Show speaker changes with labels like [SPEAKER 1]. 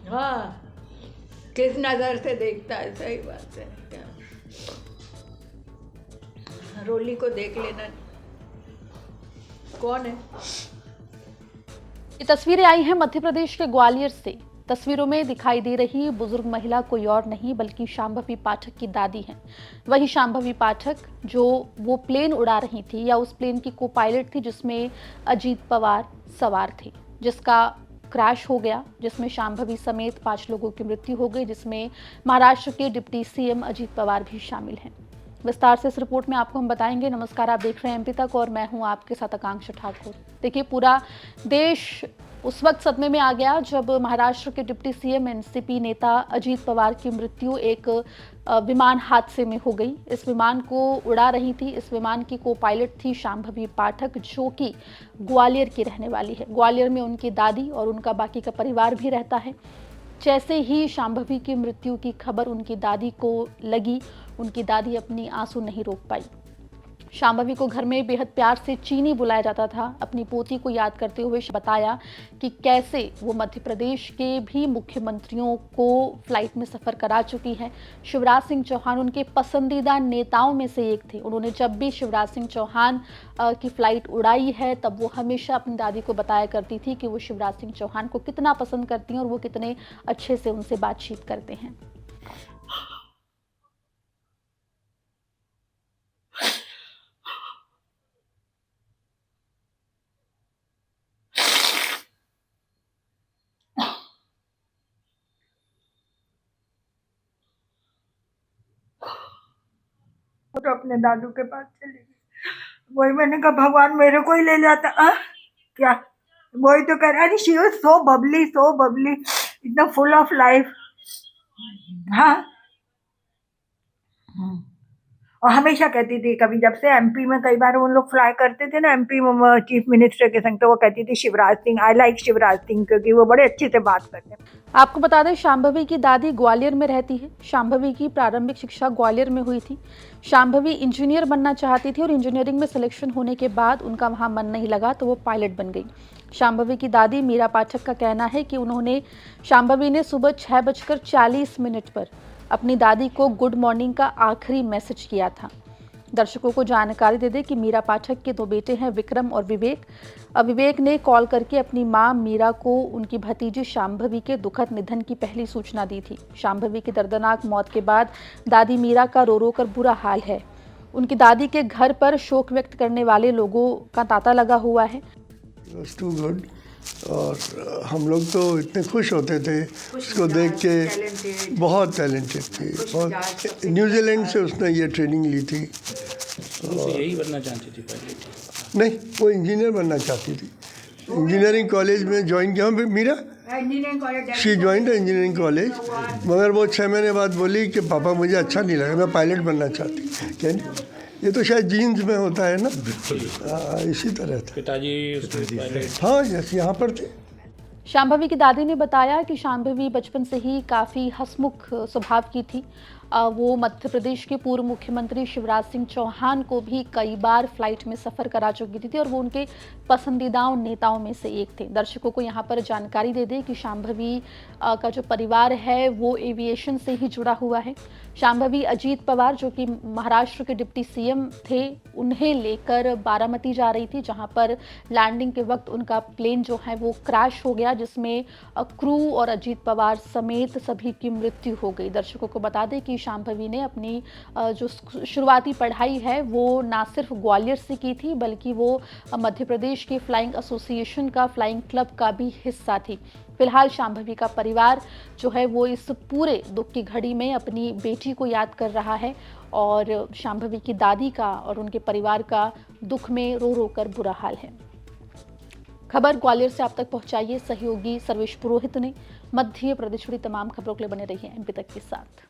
[SPEAKER 1] हाँ, किस नज़र से देखता है, सही बात है। क्या रोली को देख लेना, कौन है?
[SPEAKER 2] ये तस्वीरें आई हैं मध्य प्रदेश के ग्वालियर से। तस्वीरों में दिखाई दे रही बुजुर्ग महिला कोई और नहीं बल्कि शांभवी पाठक की दादी हैं। वही शांभवी पाठक जो वो प्लेन उड़ा रही थी या उस प्लेन की को पायलट थी जिसमें अजीत पवार सवार थे, जिसका क्रैश हो गया, जिसमें शांभवी समेत 5 लोगों की मृत्यु हो गई, जिसमें महाराष्ट्र के डिप्टी सीएम अजीत पवार भी शामिल हैं। विस्तार से इस रिपोर्ट में आपको हम बताएंगे। नमस्कार, आप देख रहे हैं एमपी तक और मैं हूं आपके साथ आकांक्षा ठाकुर। देखिए, पूरा देश उस वक्त सदमे में आ गया जब महाराष्ट्र के डिप्टी सीएम एनसीपी नेता अजीत पवार की मृत्यु एक विमान हादसे में हो गई। इस विमान को उड़ा रही थी, इस विमान की को पायलट थी शांभवी पाठक, जो कि ग्वालियर की रहने वाली है। ग्वालियर में उनकी दादी और उनका बाकी का परिवार भी रहता है। जैसे ही शांभवी की मृत्यु की खबर उनकी दादी को लगी, उनकी दादी अपनी आंसू नहीं रोक पाई। शांभवी को घर में बेहद प्यार से चीनी बुलाया जाता था। अपनी पोती को याद करते हुए बताया कि कैसे वो मध्य प्रदेश के भी मुख्यमंत्रियों को फ्लाइट में सफर करा चुकी है। शिवराज सिंह चौहान उनके पसंदीदा नेताओं में से एक थे। उन्होंने जब भी शिवराज सिंह चौहान की फ्लाइट उड़ाई है तब वो हमेशा अपनी दादी को बताया करती थी कि वो शिवराज सिंह चौहान को कितना पसंद करती हैं और वो कितने अच्छे से उनसे बातचीत करते हैं।
[SPEAKER 1] वो तो अपने दादू के पास चली गई। वही मैंने कहा भगवान मेरे को ही ले जाता। क्या वही तो कह रहा है, शी वाज सो बबली, इतना फुल ऑफ लाइफ। हाँ, और हमेशा कहती थी, कभी जब से एमपी में कई बार उन लोग फ्लाई करते थे ना एमपी में चीफ मिनिस्टर के संग, तो वो कहती थी शिवराज सिंह, आई लाइक शिवराज सिंह, क्योंकि वो बड़े अच्छे से बात करते हैं।
[SPEAKER 2] आपको बता दें, शांभवी की दादी ग्वालियर में रहती है। शांभवी की प्रारंभिक शिक्षा ग्वालियर में हुई थी। शांभवी इंजीनियर बनना चाहती थी और इंजीनियरिंग में सिलेक्शन होने के बाद उनका वहां मन नहीं लगा तो वो पायलट बन गई। शांभवी की दादी मीरा पाठक का कहना है कि उन्होंने शांभवी ने सुबह 6:40 पर अपनी दादी को गुड मॉर्निंग का आखिरी मैसेज किया था। दर्शकों को जानकारी दे दें कि मीरा पाठक के 2 बेटे हैं, विक्रम और विवेक। विवेक ने कॉल करके अपनी मां मीरा को उनकी भतीजी शांभवी के दुखद निधन की पहली सूचना दी थी। शांभवी की दर्दनाक मौत के बाद दादी मीरा का रो रो कर बुरा हाल है। उनकी दादी के घर पर शोक व्यक्त करने वाले लोगों का तांता लगा हुआ है।
[SPEAKER 3] और हम लोग तो इतने खुश होते थे उसको देख के। बहुत टैलेंटेड थी, बहुत। न्यूजीलैंड से उसने ये ट्रेनिंग ली थी।
[SPEAKER 4] यही बनना चाहती थी पहले?
[SPEAKER 3] नहीं, वो इंजीनियर बनना चाहती थी। इंजीनियरिंग कॉलेज में ज्वाइन किया Meera, she join engineering college, मगर वो 6 महीने बाद बोली कि पापा मुझे अच्छा नहीं लगा, मैं पायलट बनना चाहती। क्या नहीं, ये तो शायद जीन्स में होता है ना। इसी तरह था।
[SPEAKER 4] पिताजी
[SPEAKER 3] हाँ, यस, यहाँ पर थे।
[SPEAKER 2] शांभवी की दादी ने बताया कि शांभवी बचपन से ही काफ़ी हंसमुख स्वभाव की थी। वो मध्य प्रदेश के पूर्व मुख्यमंत्री शिवराज सिंह चौहान को भी कई बार फ्लाइट में सफ़र करा चुकी थी और वो उनके पसंदीदा नेताओं में से एक थे। दर्शकों को यहाँ पर जानकारी दे दें कि शांभवी का जो परिवार है वो एविएशन से ही जुड़ा हुआ है। शांभवी अजीत पवार, जो कि महाराष्ट्र के डिप्टी सीएम थे, उन्हें लेकर बारामती जा रही थी, जहां पर लैंडिंग के वक्त उनका प्लेन जो है वो क्रैश हो गया, जिसमें क्रू और अजीत पवार समेत सभी की मृत्यु हो गई। दर्शकों को बता दें कि शांभवी ने अपनी जो शुरुआती पढ़ाई है वो ना सिर्फ ग्वालियर से की थी, बल्कि वो मध्य प्रदेश के फ्लाइंग एसोसिएशन का, फ्लाइंग क्लब का भी हिस्सा थी। फिलहाल शांभवी का परिवार जो है वो इस पूरे दुख की घड़ी में अपनी बेटी को याद कर रहा है और शांभवी की दादी का और उनके परिवार का दुख में रो रो कर बुरा हाल है। खबर ग्वालियर से आप तक पहुंचाइए सहयोगी सर्वेश पुरोहित ने। मध्य प्रदेश जुड़ी तमाम खबरों के लिए बने रहिए एमपी तक के साथ।